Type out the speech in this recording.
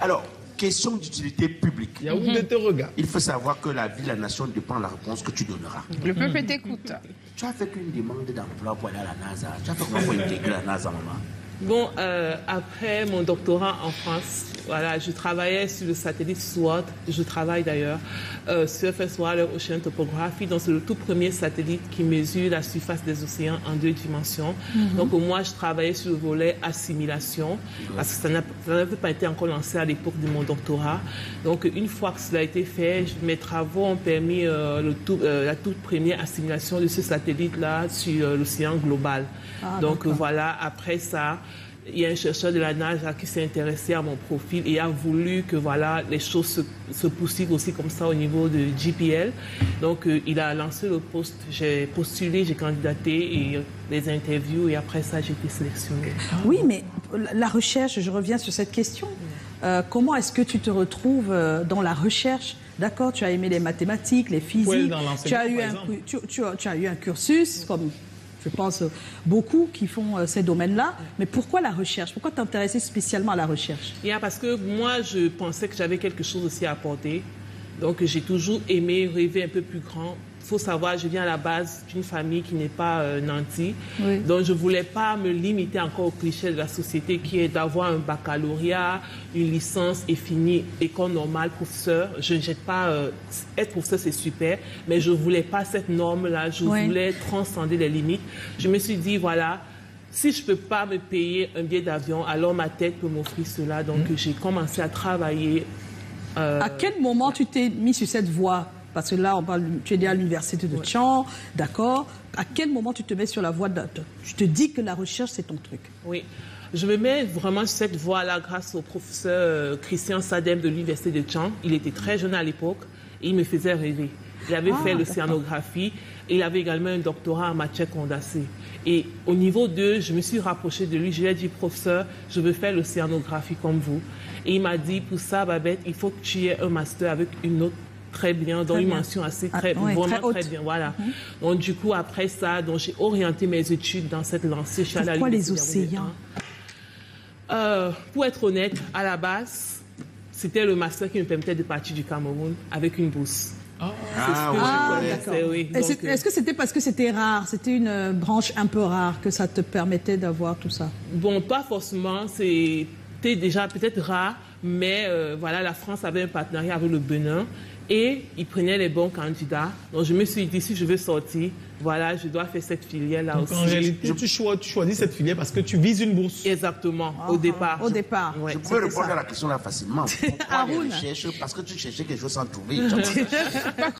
Alors, question d'utilité publique. Il y a où de te regarder. Il faut savoir que la vie, la nation dépend de la réponse que tu donneras. Le peuple t'écoute. Tu as fait qu'une demande d'emploi pour aller à la NASA. Tu as fait comment pour intégrer la NASA, maman? Bon, après mon doctorat en France, voilà, je travaillais sur le satellite SWOT, je travaille d'ailleurs, Surface Water Ocean Topography, donc c'est le tout premier satellite qui mesure la surface des océans en 2 dimensions. Donc moi, je travaillais sur le volet assimilation, parce que ça n'avait pas été encore lancé à l'époque de mon doctorat. Donc une fois que cela a été fait, mes travaux ont permis la toute première assimilation de ce satellite-là sur l'océan global. Donc voilà, après ça, il y a un chercheur de la NASA qui s'est intéressé à mon profil et a voulu que voilà, les choses se poursuivent aussi comme ça au niveau de JPL. Donc il a lancé le poste, j'ai postulé, j'ai candidaté et les interviews et après ça j'ai été sélectionnée. Oui, mais la recherche, je reviens sur cette question. Comment est-ce que tu te retrouves dans la recherche? D'accord, tu as aimé les mathématiques, les physiques, tu as eu un cursus comme... Je pense beaucoup qui font ces domaines-là. Mais pourquoi la recherche? Pourquoi t'intéresser spécialement à la recherche? Parce que moi, je pensais que j'avais quelque chose aussi à apporter. Donc, j'ai toujours aimé rêver un peu plus grand. Il faut savoir, je viens à la base d'une famille qui n'est pas nantie. Oui. Donc, je ne voulais pas me limiter encore au cliché de la société qui est d'avoir un baccalauréat, une licence et fini école normale, professeur. Je ne jette pas... être professeur, c'est super, mais je ne voulais pas cette norme-là. Je voulais transcender les limites. Je me suis dit, voilà, si je ne peux pas me payer un billet d'avion, alors ma tête peut m'offrir cela. Donc, j'ai commencé à travailler. À quel moment tu t'es mis sur cette voie? Parce que là, on parle, tu es à l'université de Caen, d'accord. À quel moment tu te mets sur la voie tu te dis que la recherche, c'est ton truc? Oui, je me mets vraiment sur cette voie-là grâce au professeur Christian Sadem de l'université de Caen. Il était très jeune à l'époque et il me faisait rêver. Il avait fait l'océanographie et il avait également un doctorat en matière condensée. Et au niveau 2, je me suis rapprochée de lui. Je lui ai dit, professeur, je veux faire l'océanographie comme vous. Et il m'a dit, pour ça, Babette, il faut que tu aies un master avec une note très bien, dans une mention assez vraiment très bien. Voilà. Donc du coup, après ça, j'ai orienté mes études dans cette lancée. Pourquoi les océans? Pour être honnête, à la base, c'était le master qui me permettait de partir du Cameroun avec une bourse. D'accord. Oui. Est-ce que c'était parce que c'était rare, c'était une branche un peu rare que ça te permettait d'avoir tout ça? Bon, pas forcément, c'était déjà peut-être rare, mais voilà, la France avait un partenariat avec le Bénin et ils prenaient les bons candidats. Donc je me suis dit, si je veux sortir, voilà, je dois faire cette filière-là aussi. En réalité, tu choisis cette filière parce que tu vises une bourse. Exactement, au départ. Au départ. Je pouvais répondre à la question là facilement. Pourquoi les recherches? Parce que tu cherchais quelque chose sans trouver.